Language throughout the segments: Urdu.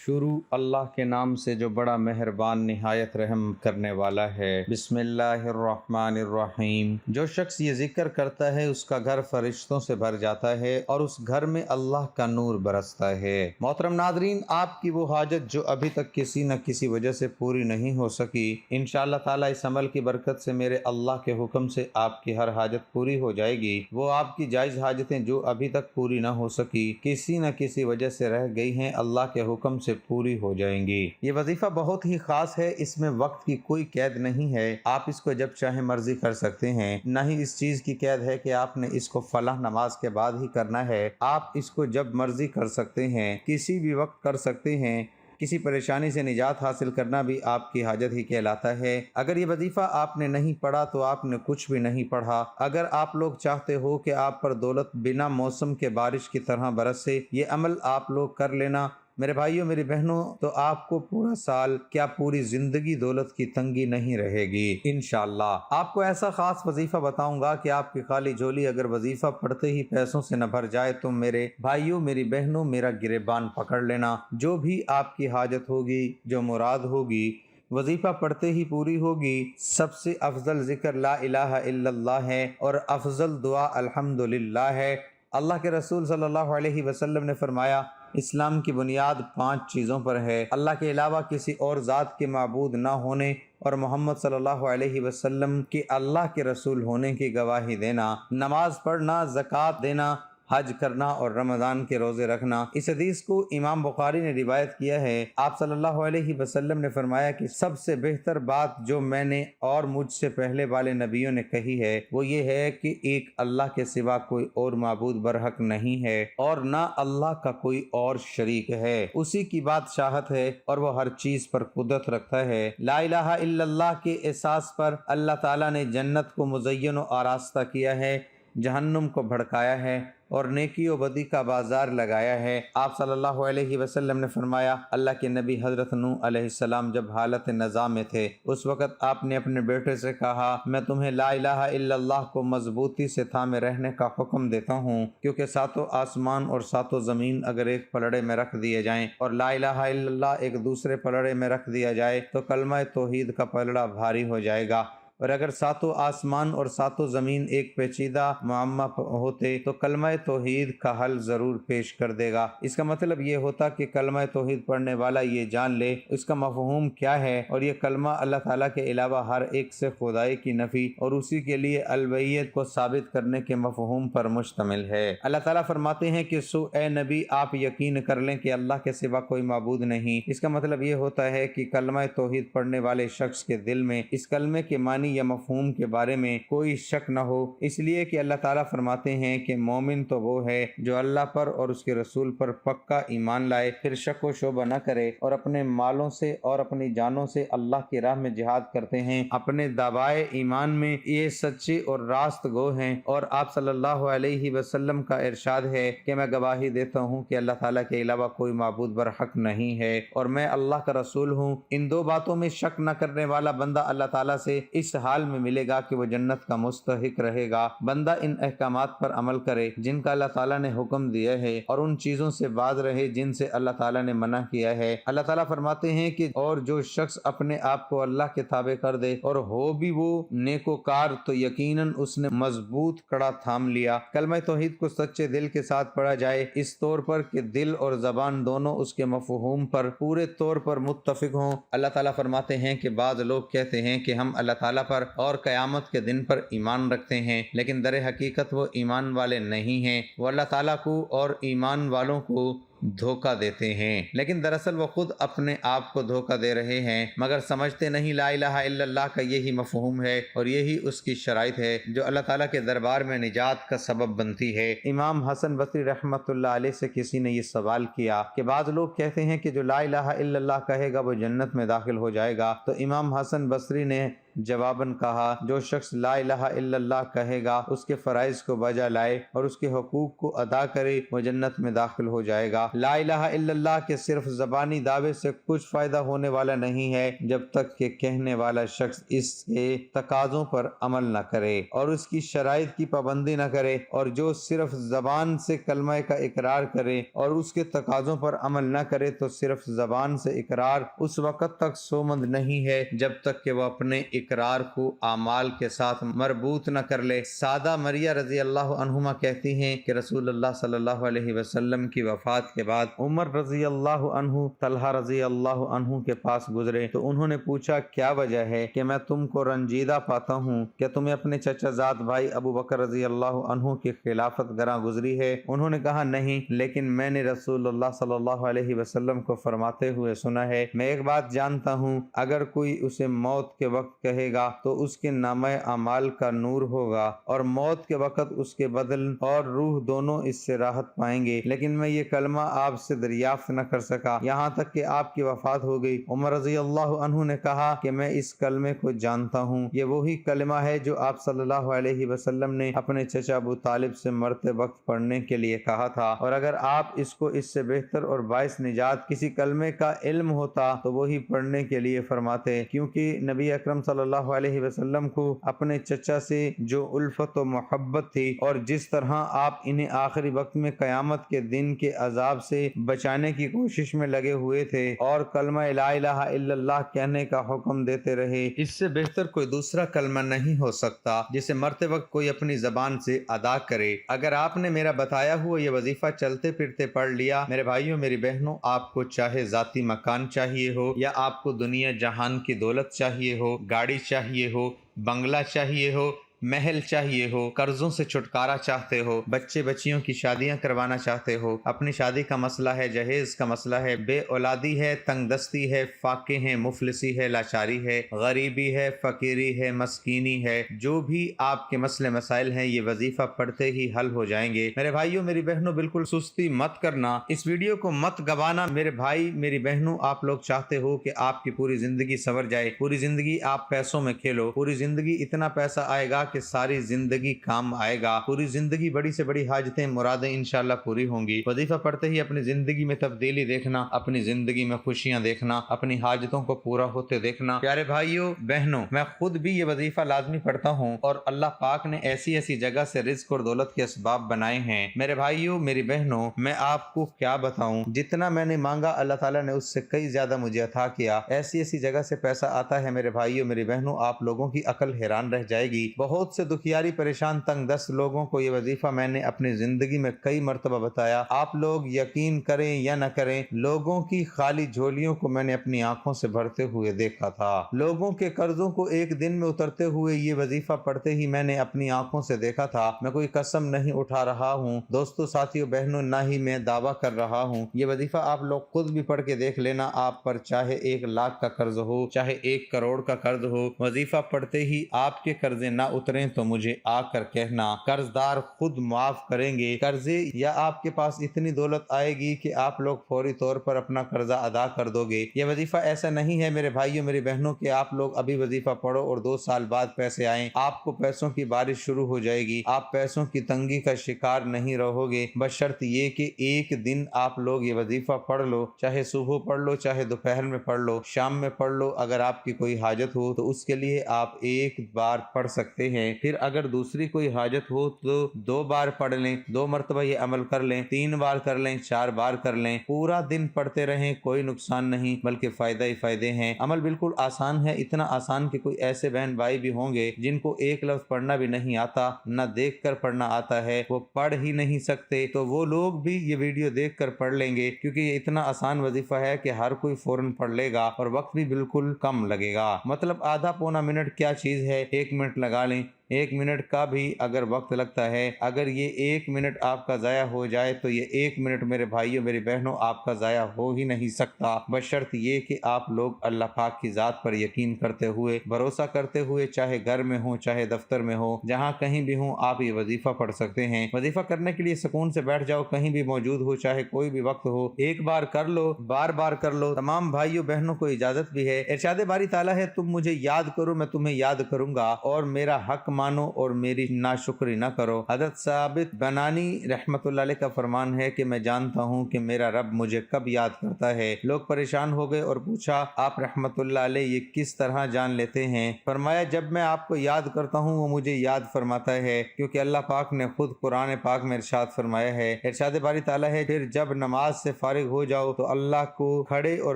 شروع اللہ کے نام سے جو بڑا مہربان نہایت رحم کرنے والا ہے۔ بسم اللہ الرحمن الرحیم۔ جو شخص یہ ذکر کرتا ہے اس کا گھر فرشتوں سے بھر جاتا ہے اور اس گھر میں اللہ کا نور برستا ہے۔ محترم ناظرین، آپ کی وہ حاجت جو ابھی تک کسی نہ کسی وجہ سے پوری نہیں ہو سکی، انشاءاللہ تعالیٰ اس عمل کی برکت سے میرے اللہ کے حکم سے آپ کی ہر حاجت پوری ہو جائے گی۔ وہ آپ کی جائز حاجتیں جو ابھی تک پوری نہ ہو سکی، کسی نہ کسی وجہ سے رہ گئی ہیں، اللہ کے حکم سے پوری ہو جائیں گی۔ یہ وظیفہ بہت ہی خاص ہے، اس میں وقت کی کوئی قید نہیں ہے، آپ اس کو جب چاہیں مرضی کر سکتے ہیں، نہ ہی اس چیز کی قید ہے کہ آپ نے اس کو فلاں نماز کے بعد ہی کرنا ہے۔ آپ اس کو جب مرضی کر سکتے ہیں، کسی بھی وقت کر سکتے ہیں۔ کسی پریشانی سے نجات حاصل کرنا بھی آپ کی حاجت ہی کہلاتا ہے۔ اگر یہ وظیفہ آپ نے نہیں پڑھا تو آپ نے کچھ بھی نہیں پڑھا۔ اگر آپ لوگ چاہتے ہو کہ آپ پر دولت بنا موسم کے بارش کی طرح برسے، یہ عمل آپ لوگ کر لینا میرے بھائیوں میری بہنوں، تو آپ کو پورا سال کیا پوری زندگی دولت کی تنگی نہیں رہے گی انشاءاللہ۔ آپ کو ایسا خاص وظیفہ بتاؤں گا کہ آپ کی خالی جھولی اگر وظیفہ پڑھتے ہی پیسوں سے نہ بھر جائے تو میرے بھائیوں میری بہنوں میرا گریبان پکڑ لینا، جو بھی آپ کی حاجت ہوگی، جو مراد ہوگی، وظیفہ پڑھتے ہی پوری ہوگی۔ سب سے افضل ذکر لا الہ الا اللہ ہے اور افضل دعا الحمدللہ ہے۔ اللہ کے رسول صلی اللہ علیہ وسلم نے فرمایا، اسلام کی بنیاد 5 چیزوں پر ہے: اللہ کے علاوہ کسی اور ذات کے معبود نہ ہونے اور محمد صلی اللہ علیہ وسلم کے اللہ کے رسول ہونے کی گواہی دینا، نماز پڑھنا، زکوٰۃ دینا، حج کرنا اور رمضان کے روزے رکھنا۔ اس حدیث کو امام بخاری نے روایت کیا ہے۔ آپ صلی اللہ علیہ وسلم نے فرمایا کہ سب سے بہتر بات جو میں نے اور مجھ سے پہلے والے نبیوں نے کہی ہے وہ یہ ہے کہ ایک اللہ کے سوا کوئی اور معبود برحق نہیں ہے اور نہ اللہ کا کوئی اور شریک ہے، اسی کی بادشاہت ہے اور وہ ہر چیز پر قدرت رکھتا ہے۔ لا الہ الا اللہ کے احساس پر اللہ تعالیٰ نے جنت کو مزین و آراستہ کیا ہے، جہنم کو بھڑکایا ہے اور نیکی و بدی کا بازار لگایا ہے۔ آپ صلی اللہ علیہ وسلم نے فرمایا، اللہ کے نبی حضرت نوح علیہ السلام جب حالت نزاع میں تھے، اس وقت آپ نے اپنے بیٹے سے کہا، میں تمہیں لا الہ الا اللہ کو مضبوطی سے تھامے رہنے کا حکم دیتا ہوں، کیونکہ 7 آسمان اور 7 زمین اگر ایک پلڑے میں رکھ دیے جائیں اور لا الہ الا اللہ ایک دوسرے پلڑے میں رکھ دیا جائے تو کلمہ توحید کا پلڑا بھاری ہو جائے گا، اور اگر 7 آسمان اور 7 زمین ایک پیچیدہ معمہ ہوتے تو کلمہ توحید کا حل ضرور پیش کر دے گا۔ اس کا مطلب یہ ہوتا کہ کلمہ توحید پڑھنے والا یہ جان لے اس کا مفہوم کیا ہے، اور یہ کلمہ اللہ تعالیٰ کے علاوہ ہر ایک سے خدائی کی نفی اور اسی کے لیے الوہیت کو ثابت کرنے کے مفہوم پر مشتمل ہے۔ اللہ تعالیٰ فرماتے ہیں کہ اے نبی آپ یقین کر لیں کہ اللہ کے سوا کوئی معبود نہیں۔ اس کا مطلب یہ ہوتا ہے کہ کلمہ توحید پڑھنے والے شخص کے دل میں اس کلمے کے معنی یا مفہوم کے بارے میں کوئی شک نہ ہو، اس لیے کہ اللہ تعالیٰ فرماتے ہیں کہ مومن تو وہ ہے جو اللہ پر اور اس کے رسول پر پکا ایمان لائے، پھر شک و شبہ نہ کرے اور اپنے مالوں سے اور اپنی جانوں سے اللہ کی راہ میں جہاد کرتے ہیں، اپنے دعوائے ایمان میں یہ سچے اور راست گو ہیں۔ اور آپ صلی اللہ علیہ وسلم کا ارشاد ہے کہ میں گواہی دیتا ہوں کہ اللہ تعالیٰ کے علاوہ کوئی معبود برحق نہیں ہے اور میں اللہ کا رسول ہوں۔ ان 2 باتوں میں شک نہ کرنے والا بندہ اللہ تعالیٰ سے اس حال میں ملے گا کہ وہ جنت کا مستحق رہے گا۔ بندہ ان احکامات پر عمل کرے جن کا اللہ تعالیٰ نے حکم دیا ہے اور ان چیزوں سے باز رہے جن سے اللہ تعالیٰ نے منع کیا ہے۔ اللہ تعالیٰ فرماتے ہیں کہ اور جو شخص اپنے آپ کو اللہ کے تابع کر دے اور ہو بھی وہ نیکوکار تو یقیناً اس نے مضبوط کڑا تھام لیا۔ کلمہ توحید کو سچے دل کے ساتھ پڑھا جائے، اس طور پر کہ دل اور زبان دونوں اس کے مفہوم پر پورے طور پر متفق ہوں۔ اللہ تعالیٰ فرماتے ہیں کہ بعض لوگ کہتے ہیں کہ ہم اللہ تعالیٰ پر اور قیامت کے دن پر ایمان رکھتے ہیں، لیکن در حقیقت وہ ایمان والے نہیں ہیں، وہ اللہ تعالیٰ کو اور ایمان والوں کو دھوکہ دیتے ہیں، لیکن دراصل وہ خود اپنے آپ کو دھوکہ دے رہے ہیں مگر سمجھتے نہیں۔ لا الہ الا اللہ کا یہی مفہوم ہے اور یہی اس کی شرائط ہے جو اللہ تعالیٰ کے دربار میں نجات کا سبب بنتی ہے۔ امام حسن بصری رحمۃ اللہ علیہ سے کسی نے یہ سوال کیا کہ بعض لوگ کہتے ہیں کہ جو لا الہ الا اللہ کہے گا وہ جنت میں داخل ہو جائے گا، تو امام حسن بصری نے جواباً کہا جو شخص لا الہ الا اللہ کہے گا، اس کے فرائض کو بجا لائے اور اس کے حقوق کو ادا کرے، وہ جنت میں داخل ہو جائے گا۔ لا الہ الا اللہ کے صرف زبانی دعوے سے کچھ فائدہ ہونے والا نہیں ہے جب تک کہ کہنے والا شخص اس کے تقاضوں پر عمل نہ کرے اور اس کی شرائط کی پابندی نہ کرے، اور جو صرف زبان سے کلمہ کا اقرار کرے اور اس کے تقاضوں پر عمل نہ کرے تو صرف زبان سے اقرار اس وقت تک سومند نہیں ہے جب تک کہ وہ اپنے اقرار کو اعمال کے ساتھ مربوط نہ کر لے۔ سادہ مریہ رضی اللہ عنہما کہتی ہیں کہ رسول اللہ صلی اللہ علیہ وسلم کی وفات کے بعد عمر رضی اللہ عنہ طلحہ رضی اللہ عنہ کے پاس گزرے تو انہوں نے پوچھا کیا وجہ ہے کہ میں تم کو رنجیدہ پاتا ہوں؟ کیا تمہیں اپنے چچا زاد بھائی ابو بکر رضی اللہ عنہ کی خلافت گراں گزری ہے؟ انہوں نے کہا نہیں، لیکن میں نے رسول اللہ صلی اللہ علیہ وسلم کو فرماتے ہوئے سنا ہے، میں ایک بات جانتا ہوں، اگر کوئی اسے موت کے وقت کہے گا تو اس کے نامہ اعمال کا نور ہوگا اور موت کے وقت اس کے بدن اور روح دونوں اس سے راحت پائیں گے، لیکن میں یہ کلمہ آپ سے دریافت نہ کر سکا یہاں تک کہ آپ کی وفات ہو گئی۔ عمر رضی اللہ عنہ نے کہا کہ میں اس کلمے کو جانتا ہوں، یہ وہی کلمہ ہے جو آپ صلی اللہ علیہ وسلم نے اپنے چچا ابو طالب سے مرتے وقت پڑھنے کے لیے کہا تھا، اور اگر آپ اس کو اس سے بہتر اور باعث نجات کسی کلمے کا علم ہوتا تو وہی پڑھنے کے لیے فرماتے، کیونکہ نبی اکرم صلی اللہ علیہ وسلم کو اپنے چچا سے جو الفت و محبت تھی اور جس طرح آپ انہیں آخری وقت میں قیامت کے دن کے عذاب سے بچانے کی کوشش میں لگے ہوئے تھے اور کلمہ لا الہ الا اللہ کہنے کا حکم دیتے رہے، اس سے بہتر کوئی دوسرا کلمہ نہیں ہو سکتا جسے مرتے وقت کوئی اپنی زبان سے ادا کرے۔ اگر آپ نے میرا بتایا ہوا یہ وظیفہ چلتے پھرتے پڑھ لیا، میرے بھائیوں میری بہنوں، آپ کو چاہے ذاتی مکان چاہیے ہو یا آپ کو دنیا جہان کی دولت چاہیے ہو، گاڑی چاہیے ہو، بنگلہ چاہیے ہو، محل چاہیے ہو، قرضوں سے چھٹکارا چاہتے ہو، بچے بچیوں کی شادیاں کروانا چاہتے ہو، اپنی شادی کا مسئلہ ہے، جہیز کا مسئلہ ہے، بے اولادی ہے، تنگ دستی ہے، فاقے ہیں، مفلسی ہے، لاچاری ہے، غریبی ہے، فقیری ہے، مسکینی ہے، جو بھی آپ کے مسئلے مسائل ہیں یہ وظیفہ پڑھتے ہی حل ہو جائیں گے۔ میرے بھائیوں میری بہنوں بالکل سستی مت کرنا، اس ویڈیو کو مت گوانا۔ میرے بھائی میری بہنوں، آپ لوگ چاہتے ہو کہ آپ کی پوری زندگی سنور جائے، پوری زندگی آپ پیسوں میں کھیلو، پوری زندگی اتنا پیسہ آئے گا کہ ساری زندگی کام آئے گا، پوری زندگی بڑی سے بڑی حاجتیں مرادیں انشاءاللہ پوری ہوں گی۔ وظیفہ پڑھتے ہی اپنی زندگی میں تبدیلی دیکھنا، اپنی زندگی میں خوشیاں دیکھنا، اپنی حاجتوں کو پورا ہوتے دیکھنا۔ پیارے بھائیوں بہنوں، میں خود بھی یہ وظیفہ لازمی پڑھتا ہوں اور اللہ پاک نے ایسی ایسی جگہ سے رزق اور دولت کے اسباب بنائے ہیں۔ میرے بھائیوں میری بہنوں، میں آپ کو کیا بتاؤں، جتنا میں نے مانگا اللہ تعالیٰ نے اس سے کئی زیادہ مجھے عطا کیا۔ ایسی ایسی جگہ سے پیسہ آتا ہے میرے بھائیوں میری بہنوں، آپ لوگوں کی عقل حیران رہ جائے گی۔ بہت سے دکھیاری پریشان تنگ دست لوگوں کو یہ وظیفہ میں نے اپنی زندگی میں کئی مرتبہ بتایا۔ آپ لوگ یقین کریں یا نہ کریں، لوگوں کی خالی جھولیوں کو میں نے اپنی آنکھوں سے بھرتے ہوئے دیکھا تھا، لوگوں کے قرضوں کو ایک دن میں اترتے ہوئے یہ وظیفہ پڑھتے ہی میں نے اپنی آنکھوں سے دیکھا تھا۔ میں کوئی قسم نہیں اٹھا رہا ہوں دوستوں، ساتھیوں، بہنوں، نہ ہی میں دعویٰ کر رہا ہوں۔ یہ وظیفہ آپ لوگ خود بھی پڑھ کے دیکھ لینا، آپ پر چاہے 1 لاکھ کا قرض ہو، چاہے 1 کروڑ کا قرض ہو، وظیفہ پڑھتے ہی آپ کے قرضے نہ اتریں تو مجھے آ کر کہنا، قرض دار خود معاف کریں گے قرضے، یا آپ کے پاس اتنی دولت آئے گی کہ آپ لوگ فوری طور پر اپنا قرضہ ادا کر دو گے۔ یہ وظیفہ ایسا نہیں ہے میرے بھائیوں میری بہنوں کہ آپ لوگ ابھی وظیفہ پڑھو اور 2 سال بعد پیسے آئیں، آپ کو پیسوں کی بارش شروع ہو جائے گی، آپ پیسوں کی تنگی کا شکار نہیں رہو گے، بشرط یہ کہ ایک دن آپ لوگ یہ وظیفہ پڑھ لو، چاہے صبح پڑھ لو، چاہے دوپہر میں پڑھ لو، شام میں پڑھ لو، اگر آپ کی کوئی حاجت ہو تو اس کے لیے آپ 1 بار پڑھ سکتے ہیں، پھر اگر دوسری کوئی حاجت ہو تو 2 بار پڑھ لیں، 2 مرتبہ یہ عمل کر لیں، 3 بار کر لیں، 4 بار کر لیں، پورا دن پڑھتے رہیں، کوئی نقصان نہیں بلکہ فائدہ ہی فائدے ہیں۔ عمل بالکل آسان ہے، اتنا آسان کہ کوئی ایسے بہن بھائی بھی ہوں گے جن کو 1 لفظ پڑھنا بھی نہیں آتا، نہ دیکھ کر پڑھنا آتا ہے، وہ پڑھ ہی نہیں سکتے، تو وہ لوگ بھی یہ ویڈیو دیکھ کر پڑھ لیں گے، کیونکہ یہ اتنا آسان وظیفہ ہے کہ ہر کوئی فوراً پڑھ لے گا اور وقت بھی بالکل کم لگے گا۔ مطلب آدھا پونا منٹ کیا چیز ہے، 1 منٹ لگا لیں، ایک منٹ کا بھی اگر وقت لگتا ہے، اگر یہ ایک منٹ آپ کا ضائع ہو جائے تو یہ ایک منٹ میرے بھائیوں میری بہنوں آپ کا ضائع ہو ہی نہیں سکتا، بشرط یہ کہ آپ لوگ اللہ پاک کی ذات پر یقین کرتے ہوئے، بھروسہ کرتے ہوئے، چاہے گھر میں ہوں چاہے دفتر میں ہو، جہاں کہیں بھی ہوں آپ یہ وظیفہ پڑھ سکتے ہیں۔ وظیفہ کرنے کے لیے سکون سے بیٹھ جاؤ، کہیں بھی موجود ہو، چاہے کوئی بھی وقت ہو، ایک بار کر لو، بار بار کر لو۔ تمام بھائیوں بہنوں کو اجازت بھی ہے، ارشاد باری تعالیٰ ہے تم مجھے یاد کرو میں تمہیں یاد کروں گا، اور میرا حق مانو اور میری ناشکری نہ کرو۔ حضرت ثابت بنانی رحمت اللہ علیہ کا فرمان ہے کہ میں جانتا ہوں کہ میرا رب مجھے کب یاد کرتا ہے۔ لوگ پریشان ہو گئے اور پوچھا آپ رحمت اللہ علیہ یہ کس طرح جان لیتے ہیں؟ فرمایا جب میں آپ کو یاد کرتا ہوں وہ مجھے یاد فرماتا ہے، کیونکہ اللہ پاک نے خود قرآن پاک میں ارشاد فرمایا ہے، ارشاد باری تعالیٰ ہے پھر جب نماز سے فارغ ہو جاؤ تو اللہ کو کھڑے اور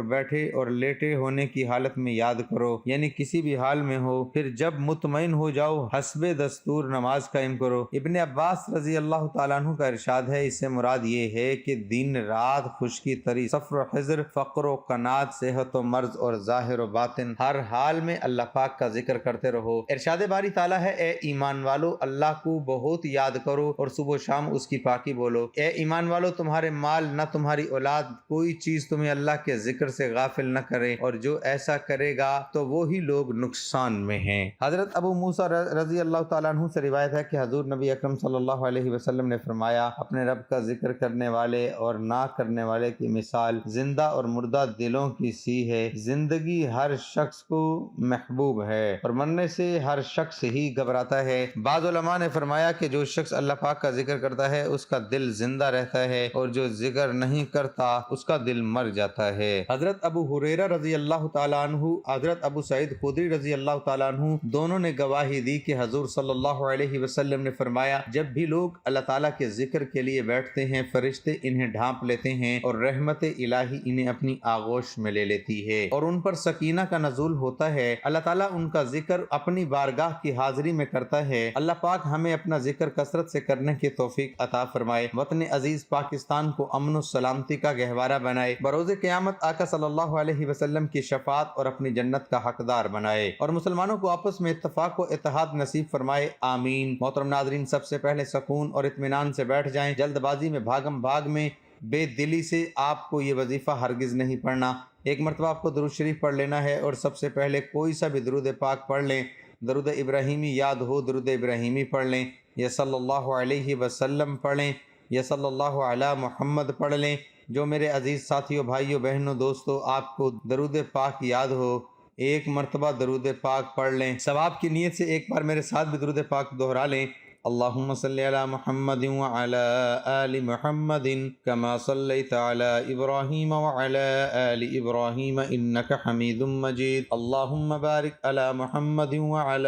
بیٹھے اور لیٹے ہونے کی حالت میں یاد کرو، یعنی کسی بھی حال میں ہو، پھر جب مطمئن ہو جاؤ حسب دستور نماز قائم کرو۔ ابن عباس رضی اللہ تعالیٰ عنہ کا ارشاد ہے اس سے مراد یہ ہے کہ دن رات، خشکی تری، سفر و حضر، فقر و قناعت، صحت و مرض اور ظاہر و باطن، ہر حال میں اللہ پاک کا ذکر کرتے رہو۔ ارشاد باری تعالیٰ ہے اے ایمان والو اللہ کو بہت یاد کرو اور صبح و شام اس کی پاکی بولو۔ اے ایمان والو تمہارے مال نہ تمہاری اولاد کوئی چیز تمہیں اللہ کے ذکر سے غافل نہ کرے، اور جو ایسا کرے گا تو وہی لوگ نقصان میں ہیں۔ حضرت ابو موسیٰ رضی اللہ تعالیٰ عنہ سے روایت ہے کہ حضور نبی اکرم صلی اللہ علیہ وسلم نے فرمایا اپنے رب کا ذکر کرنے والے اور نہ کرنے والے کی مثال زندہ اور مردہ دلوں کی سی ہے۔ زندگی ہر شخص کو محبوب ہے اور مرنے سے ہر شخص ہی گھبراتا ہے۔ بعض علماء نے فرمایا کہ جو شخص اللہ پاک کا ذکر کرتا ہے اس کا دل زندہ رہتا ہے، اور جو ذکر نہیں کرتا اس کا دل مر جاتا ہے۔ حضرت ابو ہریرہ رضی اللہ تعالیٰ عنہ، حضرت ابو سعید خدری رضی اللہ تعالیٰ عنہ دونوں نے گواہی دی کہ حضور صلی اللہ علیہ وسلم نے فرمایا جب بھی لوگ اللہ تعالیٰ کے ذکر کے لیے بیٹھتے ہیں فرشتے انہیں ڈھانپ لیتے ہیں اور رحمت الہی انہیں اپنی آغوش میں لے لیتی ہے اور ان پر سکینہ کا نزول ہوتا ہے۔ اللہ تعالیٰ ان کا ذکر اپنی بارگاہ کی حاضری میں کرتا ہے۔ اللہ پاک ہمیں اپنا ذکر کثرت سے کرنے کی توفیق عطا فرمائے، وطن عزیز پاکستان کو امن و سلامتی کا گہوارہ بنائے، بروز قیامت آقا صلی اللہ علیہ وسلم کی شفاعت اور اپنی جنت کا حقدار بنائے، اور مسلمانوں کو آپس میں اتفاق و اتحاد نصیب فرمائے، آمین۔ محترم ناظرین سب سے پہلے سکون اور اطمینان سے بیٹھ جائیں، جلد بازی میں بھاگم بھاگ میں بے دلی سے آپ کو یہ وظیفہ ہرگز نہیں پڑھنا۔ ایک مرتبہ آپ کو درود شریف پڑھ لینا ہے، اور سب سے پہلے کوئی سا بھی درود پاک پڑھ لیں۔ درود ابراہیمی یاد ہو درود ابراہیمی پڑھ لیں، یا صلی اللہ علیہ وسلم پڑھ لیں، یا صلی اللہ علی محمد پڑھ لیں۔ جو میرے عزیز ساتھیوں، بھائیوں، بہنوں، دوستوں آپ کو درود پاک یاد ہو ایک مرتبہ درود پاک پڑھ لیں۔ ثواب کی نیت سے ایک بار میرے ساتھ بھی درود پاک دہرا لیں۔ اللہم صلی علی محمد وعلی آل محمد کما صلیت علی ابراہیم وعلی آل ابراہیم انک حمید مجید۔ اللہم بارک علی محمد وعلی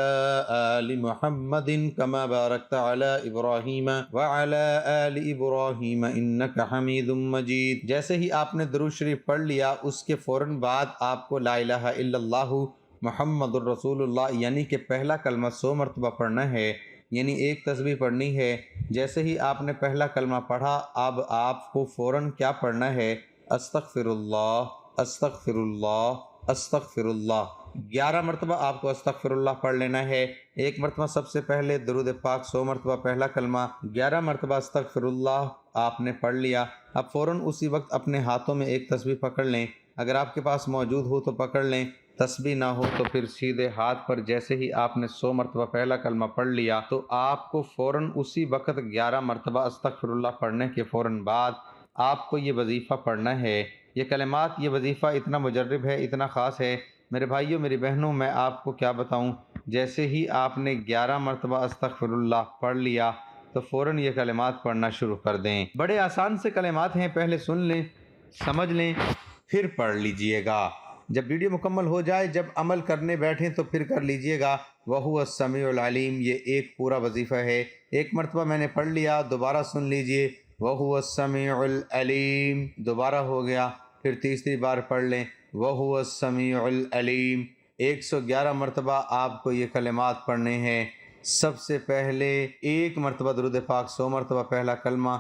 آل محمد کما بارکت علی ابراہیم وعلی آل ابراہیم انک حمید مجید۔ جیسے ہی آپ نے درود شریف پڑھ لیا اس کے فوراً بعد آپ کو لا الہ الا اللہ محمد الرسول اللہ یعنی کہ پہلا کلمہ 100 مرتبہ پڑھنا ہے، یعنی ایک تسبیح پڑھنی ہے۔ جیسے ہی آپ نے پہلا کلمہ پڑھا اب آپ کو فوراً کیا پڑھنا ہے؟ استغفر اللہ، استغفر اللہ، استغفر اللہ۔ 11 مرتبہ آپ کو استغفر اللہ پڑھ لینا ہے۔ ایک مرتبہ سب سے پہلے درود پاک 100 مرتبہ پہلا کلمہ، 11 مرتبہ استغفر اللہ آپ نے پڑھ لیا۔ اب فوراً اسی وقت اپنے ہاتھوں میں ایک تسبیح پکڑ لیں، اگر آپ کے پاس موجود ہو تو پکڑ لیں، تسبیح نہ ہو تو پھر سیدھے ہاتھ پر جیسے ہی آپ نے 100 مرتبہ پہلا کلمہ پڑھ لیا تو آپ کو فوراً اسی وقت 11 مرتبہ استغفر اللہ پڑھنے کے فوراً بعد آپ کو یہ وظیفہ پڑھنا ہے۔ یہ کلمات، یہ وظیفہ اتنا مجرب ہے، اتنا خاص ہے میرے بھائیوں میری بہنوں، میں آپ کو کیا بتاؤں۔ جیسے ہی آپ نے 11 مرتبہ استغفر اللہ پڑھ لیا تو فوراً یہ کلمات پڑھنا شروع کر دیں۔ بڑے آسان سے کلمات ہیں، پہلے سن لیں، سمجھ لیں، پھر پڑھ لیجئے گا۔ جب ویڈیو مکمل ہو جائے، جب عمل کرنے بیٹھیں تو پھر کر لیجئے گا۔ وَهُوَ السَّمِيعُ الْعَلِيمُ، یہ ایک پورا وظیفہ ہے۔ ایک مرتبہ میں نے پڑھ لیا، دوبارہ سن لیجئے، وَهُوَ السَّمِيعُ الْعَلِيمُ، دوبارہ ہو گیا، پھر تیسری بار پڑھ لیں، وَهُوَ السَّمِيعُ الْعَلِيمُ۔ 111 مرتبہ آپ کو یہ کلمات پڑھنے ہیں۔ سب سے پہلے ایک مرتبہ درود پاک 100 مرتبہ پہلا کلمہ،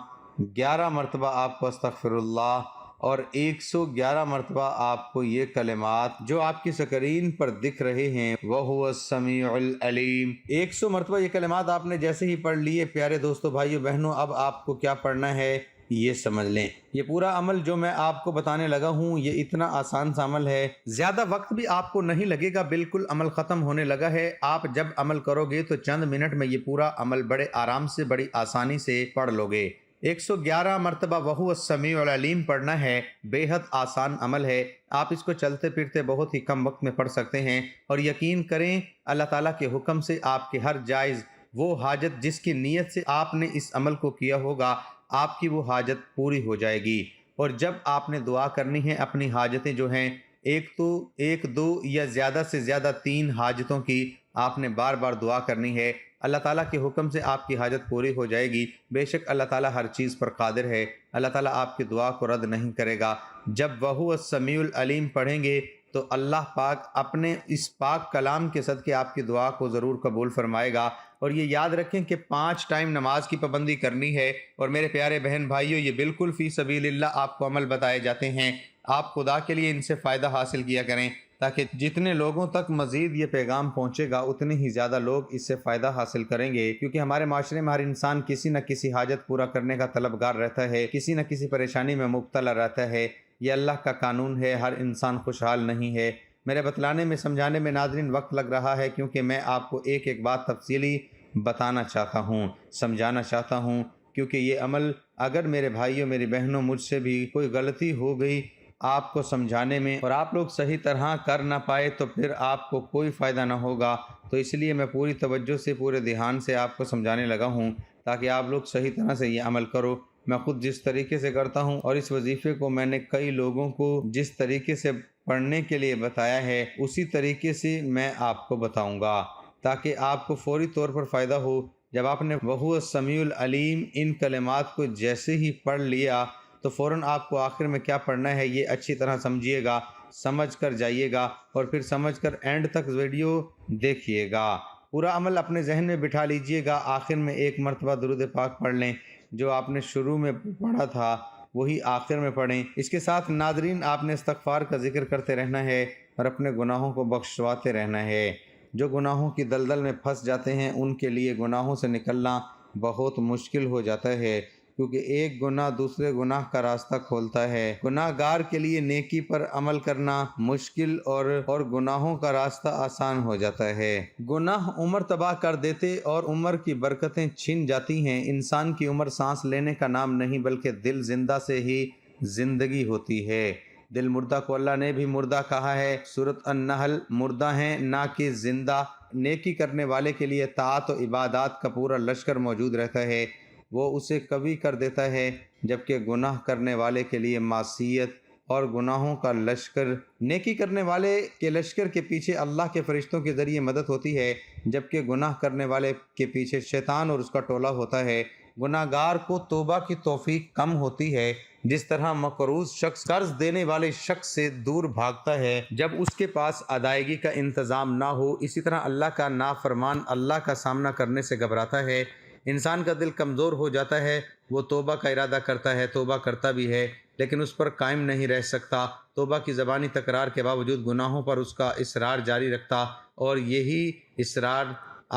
11 مرتبہ آپ کو استغفر اللہ، اور 111 مرتبہ آپ کو یہ کلمات جو آپ کی سکرین پر دکھ رہے ہیں وَهُوَ السَّمِيعُ الْعَلِيمُ 100 مرتبہ یہ کلمات آپ نے جیسے ہی پڑھ لیے پیارے دوستو بھائیو بہنوں، اب آپ کو کیا پڑھنا ہے یہ سمجھ لیں۔ یہ پورا عمل جو میں آپ کو بتانے لگا ہوں یہ اتنا آسان سا عمل ہے، زیادہ وقت بھی آپ کو نہیں لگے گا، بالکل عمل ختم ہونے لگا ہے۔ آپ جب عمل کرو گے تو چند منٹ میں یہ پورا عمل بڑے آرام سے بڑی آسانی سے پڑھ لو گے۔ 111 مرتبہ وَهُوَ السَّمِيعُ الْعَلِيمُ پڑھنا ہے، بے حد آسان عمل ہے، آپ اس کو چلتے پھرتے بہت ہی کم وقت میں پڑھ سکتے ہیں، اور یقین کریں اللہ تعالیٰ کے حکم سے آپ کے ہر جائز وہ حاجت جس کی نیت سے آپ نے اس عمل کو کیا ہوگا آپ کی وہ حاجت پوری ہو جائے گی۔ اور جب آپ نے دعا کرنی ہے اپنی حاجتیں جو ہیں ایک دو یا زیادہ سے زیادہ 3 حاجتوں کی آپ نے بار بار دعا کرنی ہے، اللہ تعالیٰ کے حکم سے آپ کی حاجت پوری ہو جائے گی۔ بے شک اللہ تعالیٰ ہر چیز پر قادر ہے، اللہ تعالیٰ آپ کی دعا کو رد نہیں کرے گا۔ جب وَهُوَ السَّمِيعُ الْعَلِيمُ پڑھیں گے تو اللہ پاک اپنے اس پاک کلام کے صدقے آپ کی دعا کو ضرور قبول فرمائے گا۔ اور یہ یاد رکھیں کہ 5 ٹائم نماز کی پابندی کرنی ہے، اور میرے پیارے بہن بھائیوں یہ بالکل فی سبیل اللہ آپ کو عمل بتائے جاتے ہیں، آپ خدا کے لیے ان سے فائدہ حاصل کیا کریں، تاکہ جتنے لوگوں تک مزید یہ پیغام پہنچے گا اتنے ہی زیادہ لوگ اس سے فائدہ حاصل کریں گے، کیونکہ ہمارے معاشرے میں ہر انسان کسی نہ کسی حاجت پورا کرنے کا طلبگار رہتا ہے، کسی نہ کسی پریشانی میں مبتلا رہتا ہے۔ یہ اللہ کا قانون ہے، ہر انسان خوشحال نہیں ہے۔ میرے بتلانے میں سمجھانے میں ناظرین وقت لگ رہا ہے، کیونکہ میں آپ کو ایک ایک بات تفصیلی بتانا چاہتا ہوں، سمجھانا چاہتا ہوں، کیونکہ یہ عمل اگر میرے بھائیوں میری بہنوں مجھ سے بھی کوئی غلطی ہو گئی آپ کو سمجھانے میں اور آپ لوگ صحیح طرح کر نہ پائے تو پھر آپ کو کوئی فائدہ نہ ہوگا، تو اس لیے میں پوری توجہ سے پورے دھیان سے آپ کو سمجھانے لگا ہوں تاکہ آپ لوگ صحیح طرح سے یہ عمل کرو۔ میں خود جس طریقے سے کرتا ہوں اور اس وظیفے کو میں نے کئی لوگوں کو جس طریقے سے پڑھنے کے لیے بتایا ہے اسی طریقے سے میں آپ کو بتاؤں گا تاکہ آپ کو فوری طور پر فائدہ ہو۔ جب آپ نے وَهُوَ السَّمِيعُ الْعَلِيمُ ان کلمات کو جیسے ہی پڑھ لیا تو فوراً آپ کو آخر میں کیا پڑھنا ہے یہ اچھی طرح سمجھیے گا، سمجھ کر جائیے گا، اور پھر سمجھ کر اینڈ تک ویڈیو دیکھیے گا۔ پورا عمل اپنے ذہن میں بٹھا لیجئے گا، آخر میں ایک مرتبہ درود پاک پڑھ لیں، جو آپ نے شروع میں پڑھا تھا وہی آخر میں پڑھیں۔ اس کے ساتھ ناظرین آپ نے استغفار کا ذکر کرتے رہنا ہے اور اپنے گناہوں کو بخشواتے رہنا ہے۔ جو گناہوں کی دلدل میں پھنس جاتے ہیں ان کے لیے گناہوں سے نکلنا بہت مشکل ہو جاتا ہے، کیونکہ ایک گناہ دوسرے گناہ کا راستہ کھولتا ہے۔ گناہ گار کے لیے نیکی پر عمل کرنا مشکل اور گناہوں کا راستہ آسان ہو جاتا ہے۔ گناہ عمر تباہ کر دیتے اور عمر کی برکتیں چھن جاتی ہیں۔ انسان کی عمر سانس لینے کا نام نہیں بلکہ دل زندہ سے ہی زندگی ہوتی ہے۔ دل مردہ کو اللہ نے بھی مردہ کہا ہے، سورۃ النحل، مردہ ہیں نہ کہ زندہ۔ نیکی کرنے والے کے لیے طاعت و عبادات کا پورا لشکر موجود رہتا ہے، وہ اسے کبھی کر دیتا ہے، جبکہ گناہ کرنے والے کے لیے معصیت اور گناہوں کا لشکر۔ نیکی کرنے والے کے لشکر کے پیچھے اللہ کے فرشتوں کے ذریعے مدد ہوتی ہے، جبکہ گناہ کرنے والے کے پیچھے شیطان اور اس کا ٹولہ ہوتا ہے۔ گناہ گار کو توبہ کی توفیق کم ہوتی ہے، جس طرح مقروض شخص قرض دینے والے شخص سے دور بھاگتا ہے جب اس کے پاس ادائیگی کا انتظام نہ ہو، اسی طرح اللہ کا نافرمان اللہ کا سامنا کرنے سے گھبراتا ہے۔ انسان کا دل کمزور ہو جاتا ہے، وہ توبہ کا ارادہ کرتا ہے، توبہ کرتا بھی ہے، لیکن اس پر قائم نہیں رہ سکتا۔ توبہ کی زبانی تکرار کے باوجود گناہوں پر اس کا اصرار جاری رکھتا، اور یہی اصرار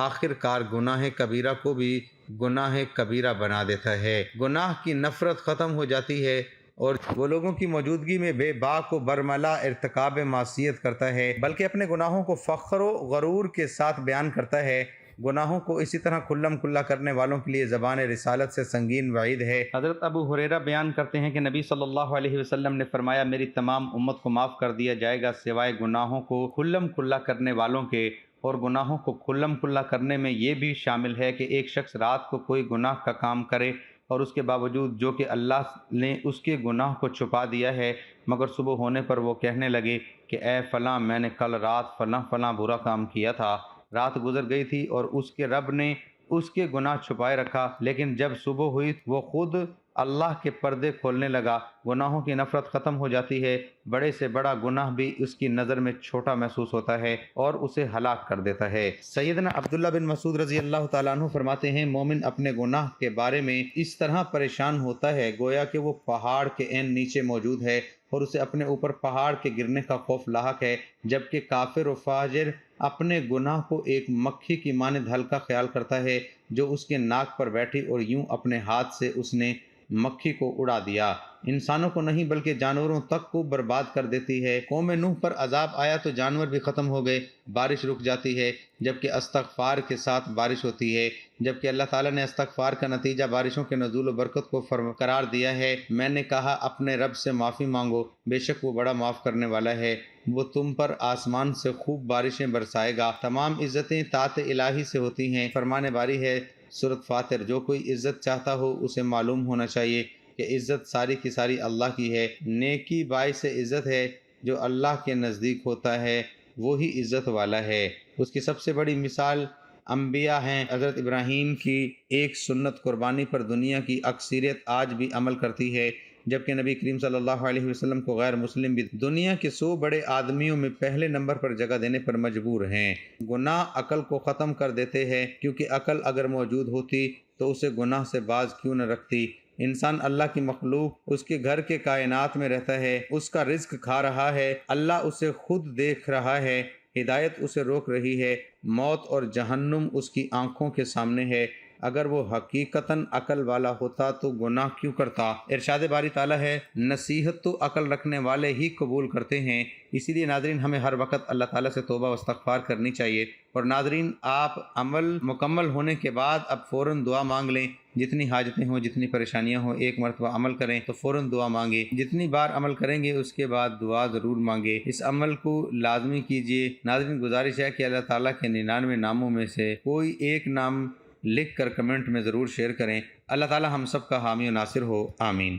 آخر کار گناہ کبیرہ کو بھی گناہ کبیرہ بنا دیتا ہے۔ گناہ کی نفرت ختم ہو جاتی ہے اور وہ لوگوں کی موجودگی میں بے باک و برملا ارتکاب معصیت کرتا ہے، بلکہ اپنے گناہوں کو فخر و غرور کے ساتھ بیان کرتا ہے۔ گناہوں کو اسی طرح کھلم کھلا کرنے والوں کے لیے زبان رسالت سے سنگین وعید ہے۔ حضرت ابو ہریرہ بیان کرتے ہیں کہ نبی صلی اللہ علیہ وسلم نے فرمایا، میری تمام امت کو معاف کر دیا جائے گا سوائے گناہوں کو کھلم کھلا کرنے والوں کے، اور گناہوں کو کھلم کھلا کرنے میں یہ بھی شامل ہے کہ ایک شخص رات کو کوئی گناہ کا کام کرے اور اس کے باوجود جو کہ اللہ نے اس کے گناہ کو چھپا دیا ہے، مگر صبح ہونے پر وہ کہنے لگے کہ اے فلاں، میں نے کل رات فلاں فلاں برا کام کیا تھا، رات گزر گئی تھی اور اس کے رب نے اس کے گناہ چھپائے رکھا، لیکن جب صبح ہوئی وہ خود اللہ کے پردے کھولنے لگا، گناہوں کی نفرت ختم ہو جاتی ہے، بڑے سے بڑا گناہ بھی اس کی نظر میں چھوٹا محسوس ہوتا ہے اور اسے ہلاک کر دیتا ہے۔ سیدنا عبداللہ بن مسعود رضی اللہ تعالیٰ عنہ فرماتے ہیں، مومن اپنے گناہ کے بارے میں اس طرح پریشان ہوتا ہے گویا کہ وہ پہاڑ کے عین نیچے موجود ہے اور اسے اپنے اوپر پہاڑ کے گرنے کا خوف لاحق ہے، جبکہ کافر و فاجر اپنے گناہ کو ایک مکھی کی مانند ہلکا خیال کرتا ہے جو اس کے ناک پر بیٹھی اور یوں اپنے ہاتھ سے اس نے مکھی کو اڑا دیا۔ انسانوں کو نہیں بلکہ جانوروں تک کو برباد کر دیتی ہے۔ قوم نوح پر عذاب آیا تو جانور بھی ختم ہو گئے، بارش رک جاتی ہے، جبکہ استغفار کے ساتھ بارش ہوتی ہے، جبکہ اللہ تعالیٰ نے استغفار کا نتیجہ بارشوں کے نزول و برکت کو قرار دیا ہے۔ میں نے کہا اپنے رب سے معافی مانگو، بے شک وہ بڑا معاف کرنے والا ہے، وہ تم پر آسمان سے خوب بارشیں برسائے گا۔ تمام عزتیں طاعت الہی سے ہوتی ہیں۔ فرمان باری ہے سورۃ فاطر، جو کوئی عزت چاہتا ہو اسے معلوم ہونا چاہیے کہ عزت ساری کی ساری اللہ کی ہے۔ نیکی باعث عزت ہے، جو اللہ کے نزدیک ہوتا ہے وہی عزت والا ہے۔ اس کی سب سے بڑی مثال انبیاء ہیں۔ حضرت ابراہیم کی ایک سنت قربانی پر دنیا کی اکثریت آج بھی عمل کرتی ہے، جبکہ نبی کریم صلی اللہ علیہ وسلم کو غیر مسلم بھی دنیا کے 100 بڑے آدمیوں میں پہلے نمبر پر جگہ دینے پر مجبور ہیں۔ گناہ عقل کو ختم کر دیتے ہیں، کیونکہ عقل اگر موجود ہوتی تو اسے گناہ سے باز کیوں نہ رکھتی۔ انسان اللہ کی مخلوق اس کے گھر کے کائنات میں رہتا ہے، اس کا رزق کھا رہا ہے، اللہ اسے خود دیکھ رہا ہے، ہدایت اسے روک رہی ہے، موت اور جہنم اس کی آنکھوں کے سامنے ہے۔ اگر وہ حقیقتاً عقل والا ہوتا تو گناہ کیوں کرتا؟ ارشاد باری تعالیٰ ہے، نصیحت تو عقل رکھنے والے ہی قبول کرتے ہیں۔ اسی لیے ناظرین ہمیں ہر وقت اللہ تعالیٰ سے توبہ و استغفار کرنی چاہیے۔ اور ناظرین آپ عمل مکمل ہونے کے بعد اب فوراً دعا مانگ لیں، جتنی حاجتیں ہوں جتنی پریشانیاں ہوں، ایک مرتبہ عمل کریں تو فوراً دعا مانگیں، جتنی بار عمل کریں گے اس کے بعد دعا ضرور مانگیں، اس عمل کو لازمی کیجیے۔ ناظرین گزارش ہے کہ اللہ تعالیٰ کے 99 ناموں میں سے کوئی ایک نام لکھ کر کمنٹ میں ضرور شیئر کریں۔ اللہ تعالیٰ ہم سب کا حامی و ناصر ہو، آمین۔